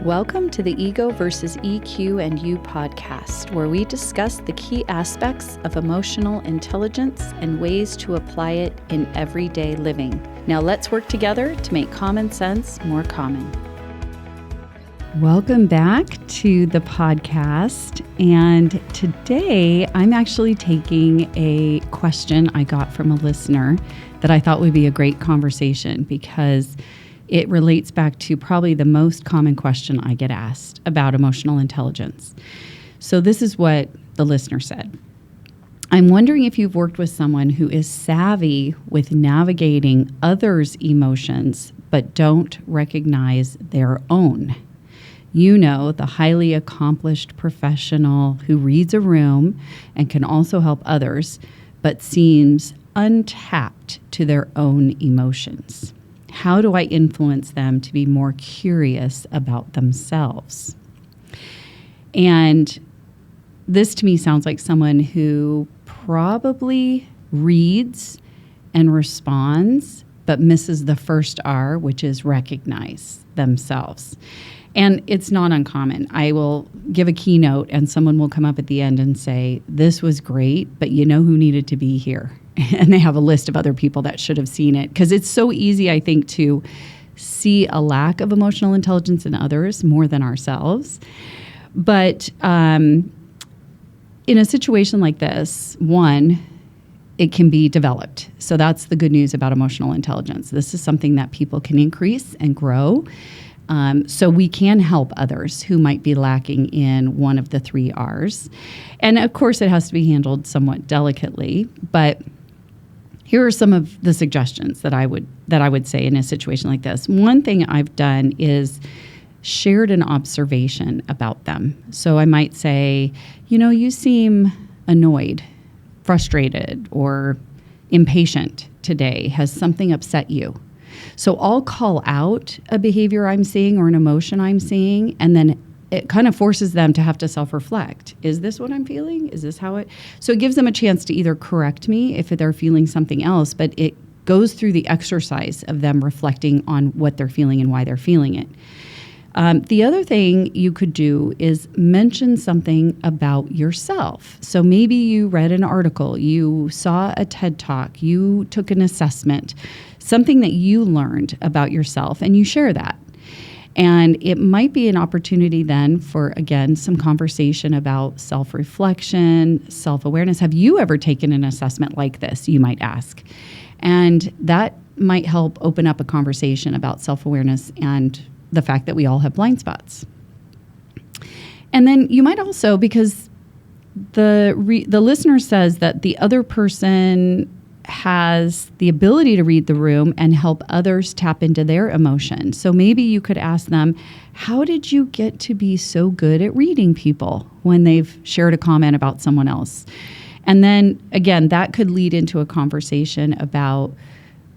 Welcome to the Ego versus EQ and You podcast, where we discuss the key aspects of emotional intelligence and ways to apply it in everyday living. Now let's work together to make common sense more common. Welcome back to the podcast. And today I'm actually taking a question I got from a listener that I thought would be a great conversation because it relates back to probably the most common question I get asked about emotional intelligence. So this is what the listener said. I'm wondering if you've worked with someone who is savvy with navigating others' emotions, but don't recognize their own. You know, the highly accomplished professional who reads a room and can also help others, but seems untapped to their own emotions. How do I influence them to be more curious about themselves? And this to me sounds like someone who probably reads and responds, but misses the first R, which is recognize themselves. And it's not uncommon. I will give a keynote and someone will come up at the end and say, this was great, but you know who needed to be here? And they have a list of other people that should have seen it. Because it's so easy, I think, to see a lack of emotional intelligence in others more than ourselves. But in a situation like this, one, it can be developed. So that's the good news about emotional intelligence. This is something that people can increase and grow. So we can help others who might be lacking in one of the three R's. And of course, it has to be handled somewhat delicately. But here are some of the suggestions that I would say in a situation like this. One thing I've done is shared an observation about them. So I might say, you know, you seem annoyed, frustrated, or impatient today. Has something upset you? So I'll call out a behavior I'm seeing or an emotion I'm seeing, and then it kind of forces them to have to self-reflect. Is this what I'm feeling? Is this how it? So it gives them a chance to either correct me if they're feeling something else, but it goes through the exercise of them reflecting on what they're feeling and why they're feeling it. The other thing you could do is mention something about yourself. So maybe you read an article, you saw a TED Talk, you took an assessment, something that you learned about yourself, and you share that. And it might be an opportunity then for, again, some conversation about self-reflection, self-awareness. Have you ever taken an assessment like this, you might ask? And that might help open up a conversation about self-awareness and the fact that we all have blind spots. And then you might also, because the listener says that the other person has the ability to read the room and help others tap into their emotion. So maybe you could ask them, how did you get to be so good at reading people when they've shared a comment about someone else? And then again, that could lead into a conversation about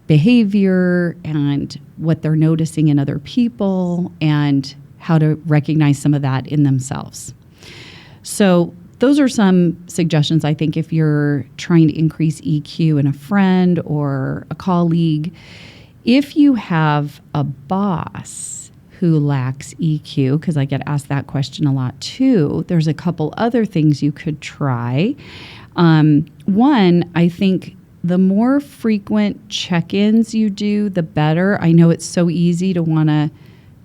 behavior and what they're noticing in other people and how to recognize some of that in themselves. So those are some suggestions, I think, if you're trying to increase EQ in a friend or a colleague. If you have a boss who lacks EQ, because I get asked that question a lot too, there's a couple other things you could try. One, I think the more frequent check-ins you do, the better. I know it's so easy to want to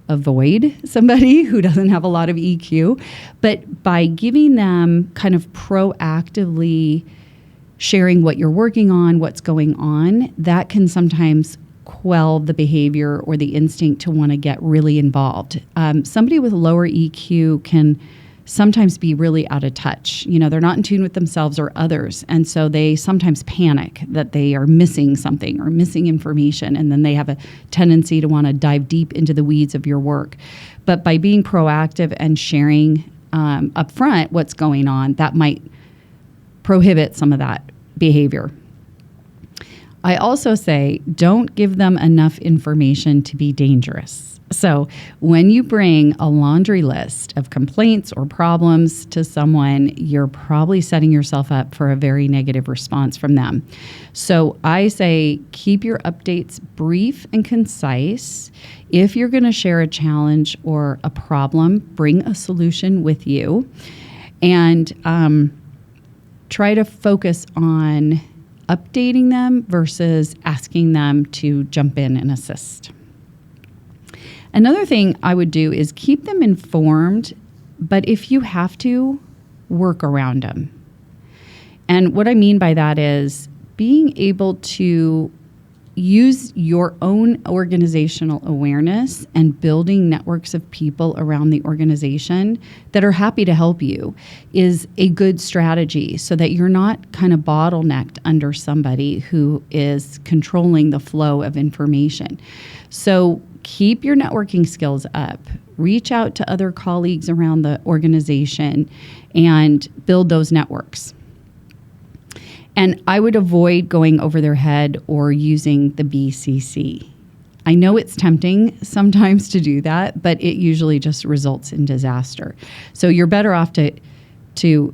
avoid somebody who doesn't have a lot of EQ, but by giving them kind of proactively sharing what you're working on, what's going on, that can sometimes quell the behavior or the instinct to want to get really involved. Somebody with lower EQ can sometimes be really out of touch. You know, they're not in tune with themselves or others. And so they sometimes panic that they are missing something or missing information. And then they have a tendency to want to dive deep into the weeds of your work. But by being proactive and sharing up front what's going on, that might prohibit some of that behavior. I also say, don't give them enough information to be dangerous. So when you bring a laundry list of complaints or problems to someone, you're probably setting yourself up for a very negative response from them. So I say keep your updates brief and concise. If you're going to share a challenge or a problem, bring a solution with you, and try to focus on updating them versus asking them to jump in and assist. Another thing I would do is keep them informed, but if you have to, work around them. And what I mean by that is being able to use your own organizational awareness and building networks of people around the organization that are happy to help you is a good strategy, so that you're not kind of bottlenecked under somebody who is controlling the flow of information. So keep your networking skills up. Reach out to other colleagues around the organization and build those networks. And I would avoid going over their head or using the BCC. I know it's tempting sometimes to do that, but it usually just results in disaster. So you're better off to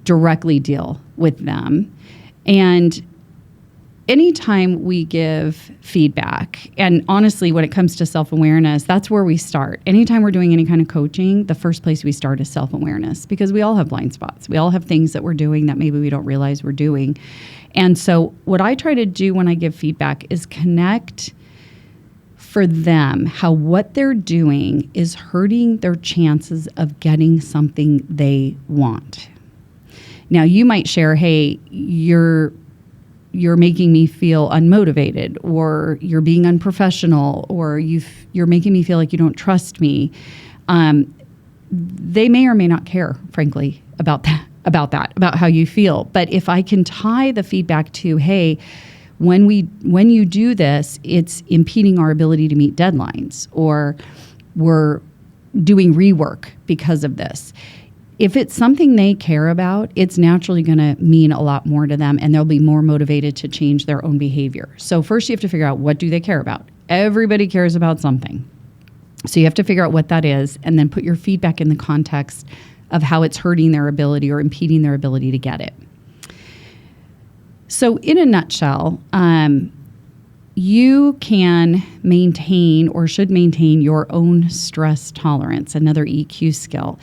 directly deal with them. And anytime we give feedback, and honestly, when it comes to self-awareness, that's where we start. Anytime we're doing any kind of coaching, the first place we start is self-awareness, because we all have blind spots. We all have things that we're doing that maybe we don't realize we're doing. And so what I try to do when I give feedback is connect for them how what they're doing is hurting their chances of getting something they want. Now, you might share, hey, you're making me feel unmotivated, or you're being unprofessional, or you're making me feel like you don't trust me. They may or may not care, frankly, about how you feel. But if I can tie the feedback to, hey, when you do this, it's impeding our ability to meet deadlines, or we're doing rework because of this. If it's something they care about, it's naturally going to mean a lot more to them, and they'll be more motivated to change their own behavior. So first you have to figure out, what do they care about? Everybody cares about something. So you have to figure out what that is, and then put your feedback in the context of how it's hurting their ability or impeding their ability to get it. So in a nutshell, you can maintain or should maintain your own stress tolerance, another EQ skill.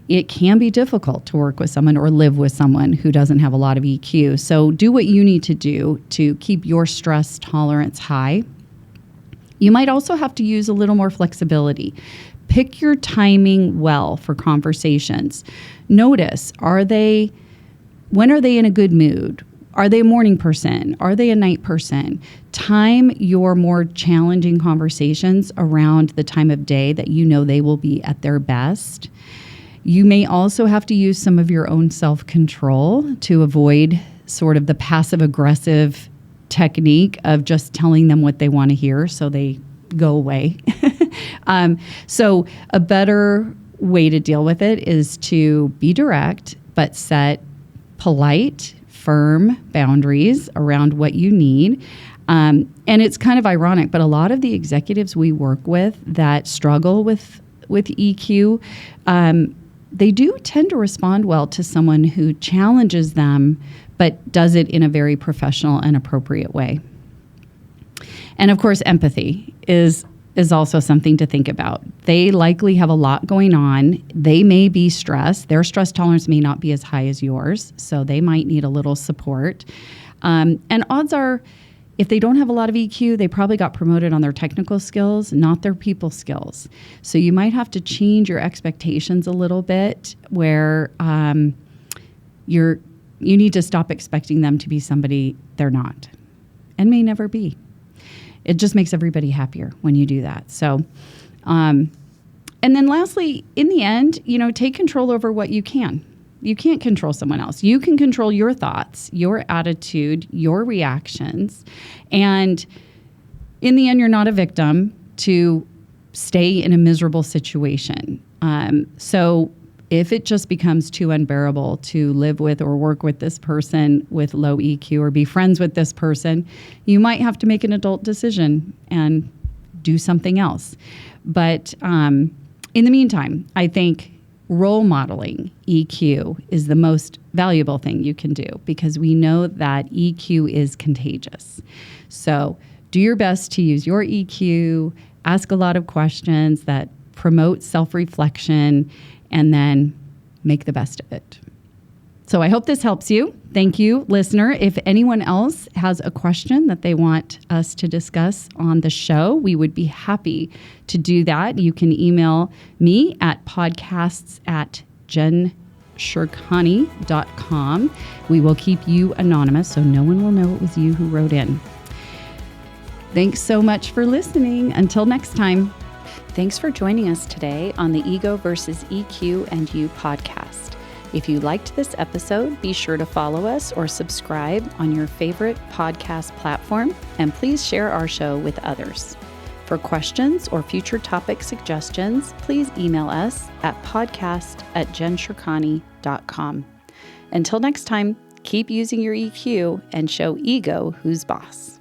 It can be difficult to work with someone or live with someone who doesn't have a lot of EQ. So do what you need to do to keep your stress tolerance high. You might also have to use a little more flexibility. Pick your timing well for conversations. Notice, when are they in a good mood? Are they a morning person? Are they a night person? Time your more challenging conversations around the time of day that you know they will be at their best. You may also have to use some of your own self-control to avoid sort of the passive-aggressive technique of just telling them what they want to hear so they go away. So a better way to deal with it is to be direct, but set polite, firm boundaries around what you need. And it's kind of ironic, but a lot of the executives we work with that struggle with EQ, they do tend to respond well to someone who challenges them, but does it in a very professional and appropriate way. And of course, empathy is also something to think about. They likely have a lot going on. They may be stressed. Their stress tolerance may not be as high as yours, so they might need a little support. And odds are, if they don't have a lot of EQ, they probably got promoted on their technical skills, not their people skills. So you might have to change your expectations a little bit, where you need to stop expecting them to be somebody they're not and may never be. It just makes everybody happier when you do that. So, and then lastly, in the end, take control over what you can. You can't control someone else. You can control your thoughts, your attitude, your reactions. And in the end, you're not a victim to stay in a miserable situation. So if it just becomes too unbearable to live with or work with this person with low EQ or be friends with this person, you might have to make an adult decision and do something else. But in the meantime, I think role modeling EQ is the most valuable thing you can do, because we know that EQ is contagious. So do your best to use your EQ, ask a lot of questions that promote self-reflection, and then make the best of it. So I hope this helps you. Thank you, listener. If anyone else has a question that they want us to discuss on the show, we would be happy to do that. You can email me at podcasts@jenshirkhani.com. We will keep you anonymous, so no one will know it was you who wrote in. Thanks so much for listening. Until next time. Thanks for joining us today on the Ego versus EQ and You podcast. If you liked this episode, be sure to follow us or subscribe on your favorite podcast platform, and please share our show with others. For questions or future topic suggestions, please email us at podcast@jenshirkhani.com. Until next time, keep using your EQ and show ego who's boss.